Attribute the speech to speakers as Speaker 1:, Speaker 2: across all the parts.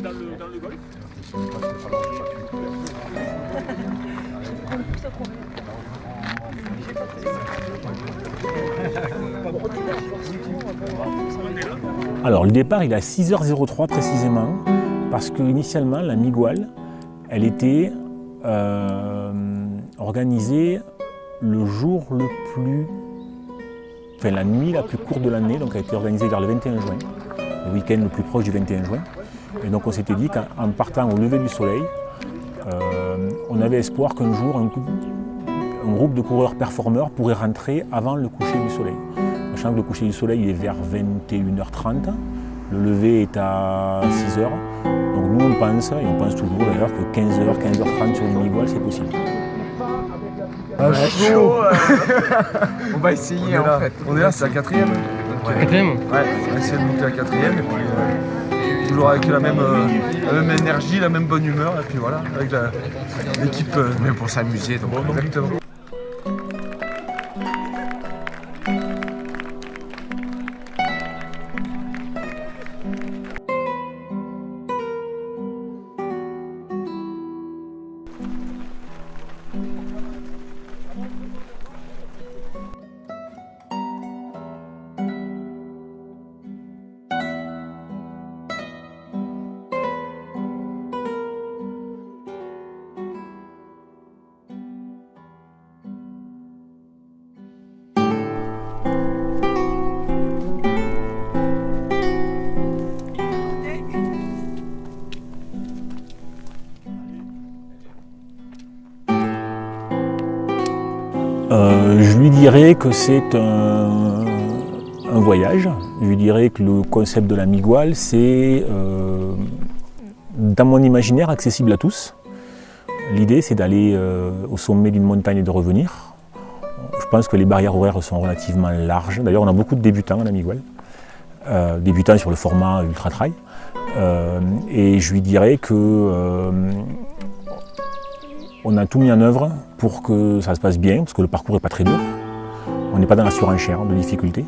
Speaker 1: Dans le golf.
Speaker 2: Alors le départ il est à 6h03 précisément, parce qu'initialement la Miguel, elle était organisée le jour le plus... Enfin la nuit la plus courte de l'année, donc elle a été organisée vers le 21 juin, le week-end le plus proche du 21 juin. Et donc on s'était dit qu'en partant au lever du soleil, on avait espoir qu'un jour un groupe de coureurs performeurs pourrait rentrer avant le coucher du soleil. Sachant que le coucher du soleil est vers 21h30, le lever est à 6h. Donc nous on pense, et on pense toujours d'ailleurs, que 15h, 15h30 sur une Miguel c'est possible.
Speaker 3: Ah, chaud. On va essayer en fait. On est là, c'est la quatrième.
Speaker 4: Quatrième ?
Speaker 3: Ouais, on va essayer de monter la quatrième et puis toujours avec la même énergie, la même bonne humeur et puis voilà, avec l'équipe.
Speaker 4: Mais pour s'amuser donc.
Speaker 3: Exactement.
Speaker 2: Je lui dirais que c'est un voyage. Je lui dirais que le concept de la Miguel, c'est, dans mon imaginaire, accessible à tous. L'idée, c'est d'aller au sommet d'une montagne et de revenir. Je pense que les barrières horaires sont relativement larges. D'ailleurs, on a beaucoup de débutants à la Miguel, débutants sur le format ultra trail. Et je lui dirais que on a tout mis en œuvre pour que ça se passe bien, parce que le parcours n'est pas très dur. On n'est pas dans la surenchère de difficulté.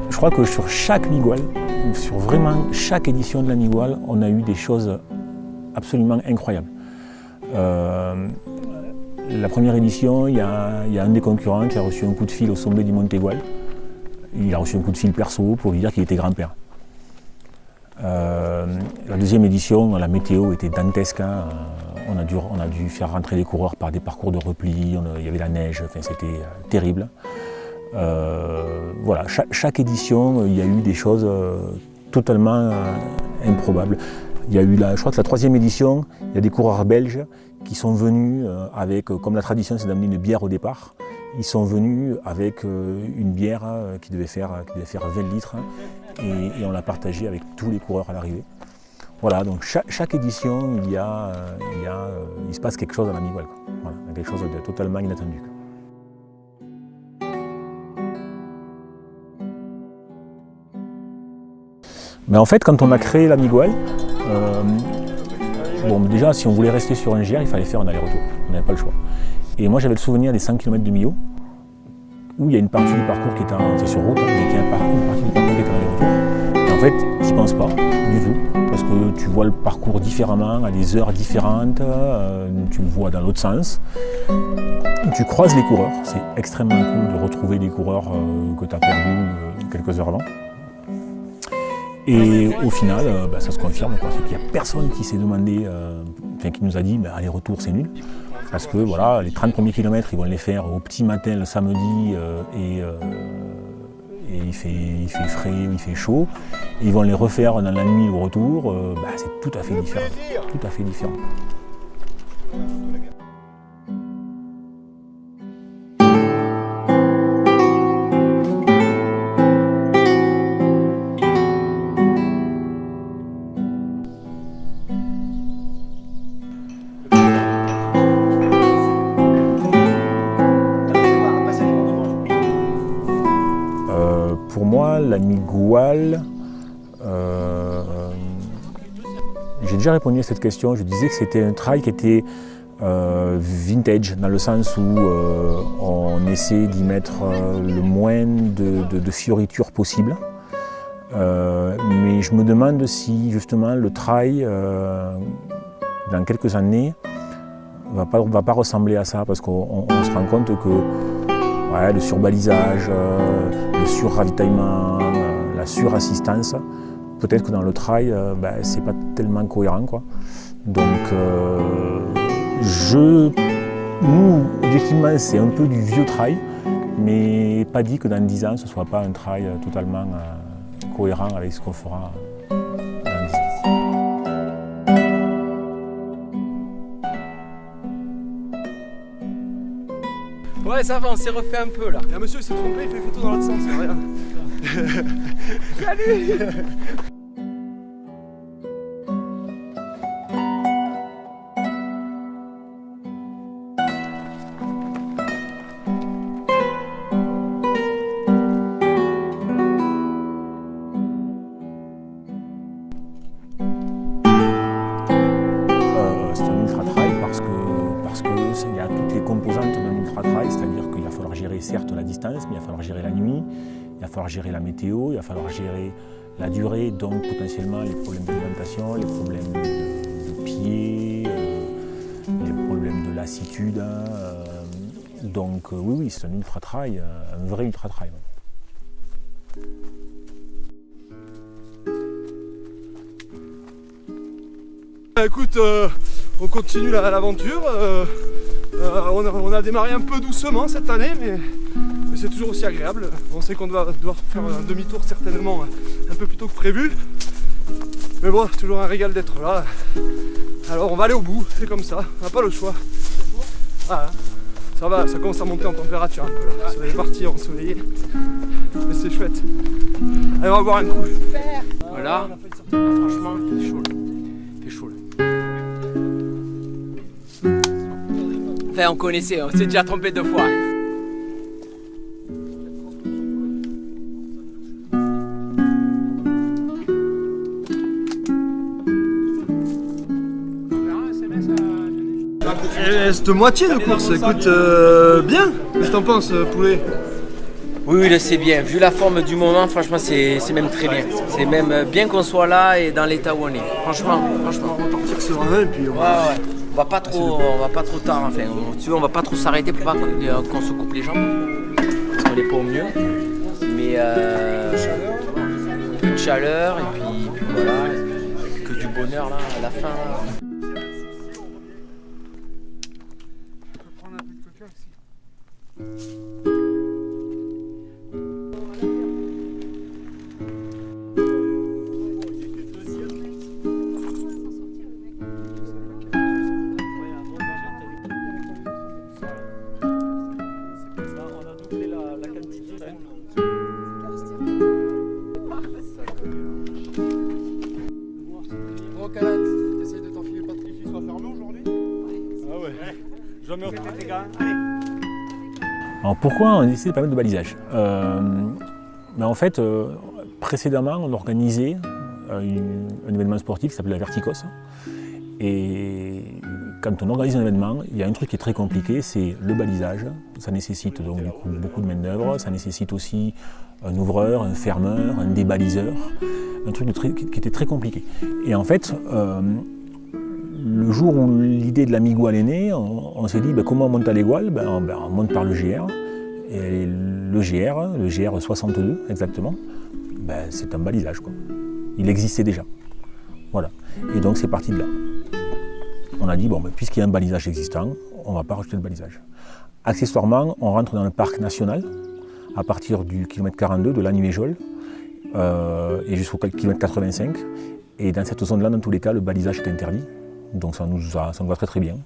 Speaker 2: Je crois que sur chaque Miguel, sur vraiment chaque édition de la Miguel, on a eu des choses absolument incroyables. La première édition, il y a un des concurrents qui a reçu un coup de fil au sommet du Monte Gual. Il a reçu un coup de fil perso pour lui dire qu'il était grand-père. La deuxième édition, la météo était dantesque. Hein. On a dû faire rentrer les coureurs par des parcours de repli, il y avait la neige, enfin, c'était terrible. Voilà, chaque édition, il y a eu des choses totalement improbables. Il y a eu, je crois que la troisième édition, il y a des coureurs belges qui sont venus avec, comme la tradition c'est d'amener une bière au départ, Ils sont venus avec une bière qui devait faire 20 litres et on l'a partagée avec tous les coureurs à l'arrivée. Voilà, donc chaque édition, il se passe quelque chose à la Miguel. Voilà, quelque chose de totalement inattendu. Mais en fait, quand on a créé la Miguel, bon, déjà, si on voulait rester sur un GR, il fallait faire un aller-retour. On n'avait pas le choix. Et moi, j'avais le souvenir des 100 km de Millau, où il y a une partie du parcours qui est sur route, mais qui a une partie du parcours qui est en aller-retour. Et en fait, tu n'y penses pas du tout, parce que tu vois le parcours différemment, à des heures différentes, tu le vois dans l'autre sens. Tu croises les coureurs, c'est extrêmement cool de retrouver des coureurs que tu as perdus quelques heures avant. Et au final, ça se confirme, c'est qu'il n'y a personne qui s'est demandé, qui nous a dit aller-retour c'est nul. Parce que voilà, les 30 premiers kilomètres, ils vont les faire au petit matin le samedi et il fait frais, il fait chaud. Et ils vont les refaire dans la nuit au retour, c'est tout à fait différent. Tout à fait différent. Pour moi, la Miguel, j'ai déjà répondu à cette question. Je disais que c'était un trail qui était vintage, dans le sens où on essaie d'y mettre le moins de fioritures possible. Mais je me demande si justement le trail, dans quelques années, va pas ressembler à ça, parce qu'on se rend compte que le surbalisage, le surravitaillement, la surassistance, peut-être que dans le trail, c'est pas tellement cohérent, quoi. Donc, nous, objectivement, c'est un peu du vieux trail, mais pas dit que dans 10 ans, ce ne soit pas un trail totalement cohérent avec ce qu'on fera dans 10 ans.
Speaker 5: Ouais, ça va, on s'est refait un peu là.
Speaker 3: Et un monsieur il s'est trompé, il fait photo dans l'autre sens, regarde.
Speaker 5: Salut.
Speaker 2: C'est un ultra-trail parce qu'il y a toutes les composantes d'un ultra-trail, c'est-à-dire qu'il va falloir gérer certes la distance, mais il va falloir gérer la nuit, il va falloir gérer la météo, il va falloir gérer la durée, donc potentiellement les problèmes d'alimentation, les problèmes de pied, les problèmes de lassitude. Donc oui, c'est un ultra-trail, un vrai ultra-trail.
Speaker 3: Écoute, on continue l'aventure. On a démarré un peu doucement cette année, mais c'est toujours aussi agréable. On sait qu'on doit faire un demi-tour certainement un peu plus tôt que prévu. Mais bon, c'est toujours un régal d'être là. Alors on va aller au bout, c'est comme ça, on n'a pas le choix. Voilà. Ça va, ça commence à monter en température un peu là. Ça va partir ensoleillé. Mais c'est chouette. Allez, on va boire un coup.
Speaker 5: Voilà. Franchement, il fait chaud là. Il fait chaud là. Enfin, on connaissait, on s'est déjà trompé 2 fois.
Speaker 3: Et cette moitié de course, écoute, bien. Qu'est-ce que t'en penses, poulet?
Speaker 5: Oui, là c'est bien. Vu la forme du moment, franchement, c'est même très bien. C'est même bien qu'on soit là et dans l'état où on est. Franchement.
Speaker 3: On va partir serein et puis on va...
Speaker 5: Ouais. On va pas trop tard, enfin. On va pas trop s'arrêter pour pas qu'on se coupe les jambes. Parce qu'on n'est pas au mieux. Mais peu de chaleur et puis voilà. Que du bonheur là à la fin.
Speaker 3: ouais. Jamais autant.
Speaker 1: Les gars, allez.
Speaker 2: Alors pourquoi on essaie de pas mettre de balisage En fait, précédemment, on organisait un événement sportif qui s'appelait la Verticos. Et quand on organise un événement, il y a un truc qui est très compliqué, c'est le balisage. Ça nécessite donc du coup beaucoup de main-d'œuvre, ça nécessite aussi un ouvreur, un fermeur, un débaliseur, un truc qui était très compliqué. Et en fait, le jour où l'idée de la Miguel est née, on s'est dit comment on monte à l'Égual, on monte par le GR. Et le GR 62 exactement, c'est un balisage, quoi. Il existait déjà. Voilà. Et donc c'est parti de là. On a dit, puisqu'il y a un balisage existant, on ne va pas rajouter de balisage. Accessoirement, on rentre dans le parc national, à partir du kilomètre 42 de Lanniméjol, et jusqu'au kilomètre 85. Et dans cette zone-là, dans tous les cas, le balisage est interdit. Donc ça nous va très très bien.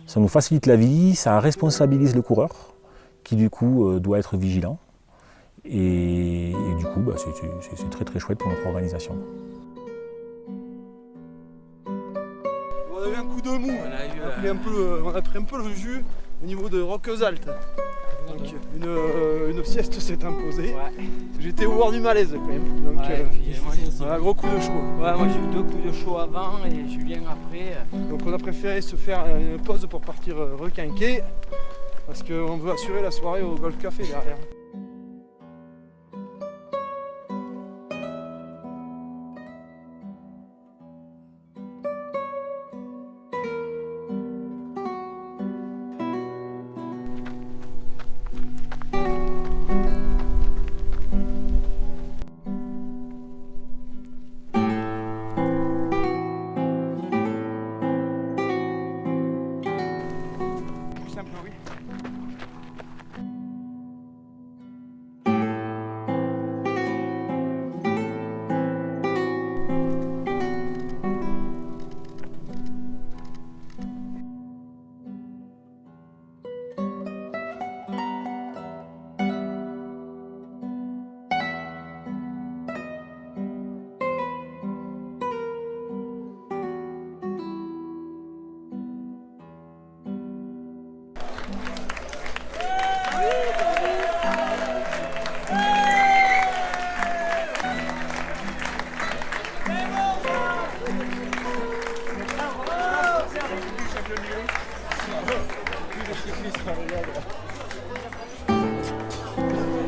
Speaker 2: Ça nous facilite la vie, ça responsabilise le coureur, qui du coup doit être vigilant. Et du coup, c'est très très chouette pour notre organisation.
Speaker 3: On a eu un coup de mou, on a pris un peu le jus au niveau de Roquesaltes. Donc une sieste s'est imposée. Ouais. J'étais au bord du malaise quand même. Donc un gros coup de chaud.
Speaker 5: Ouais, moi j'ai eu 2 coups de chaud avant et Julien après.
Speaker 3: Donc on a préféré se faire une pause pour partir requinquer parce qu'on veut assurer la soirée au Golf Café derrière.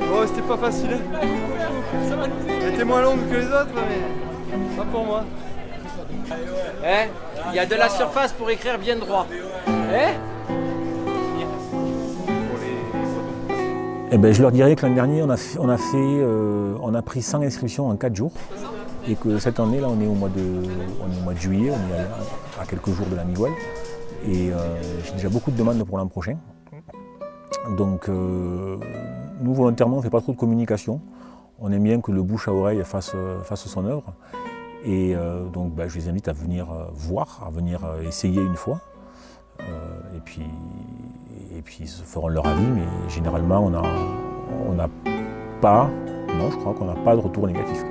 Speaker 3: Bon, c'était pas facile. Elle était moins longue que les autres, mais pas pour moi.
Speaker 5: Il y a de la surface pour écrire bien droit.
Speaker 2: Je leur dirais que l'année dernière, on a pris 100 inscriptions en 4 jours. Et que cette année, là, on est au mois de juillet, on est à quelques jours de la Miguel. Et j'ai déjà beaucoup de demandes pour l'an prochain. Donc, nous, volontairement, on ne fait pas trop de communication. On aime bien que le bouche à oreille fasse son œuvre. Et donc, je les invite à venir voir, à venir essayer une fois. Et puis, ils se feront leur avis, mais généralement, on n'a pas, non, je crois qu'on n'a pas de retour négatif.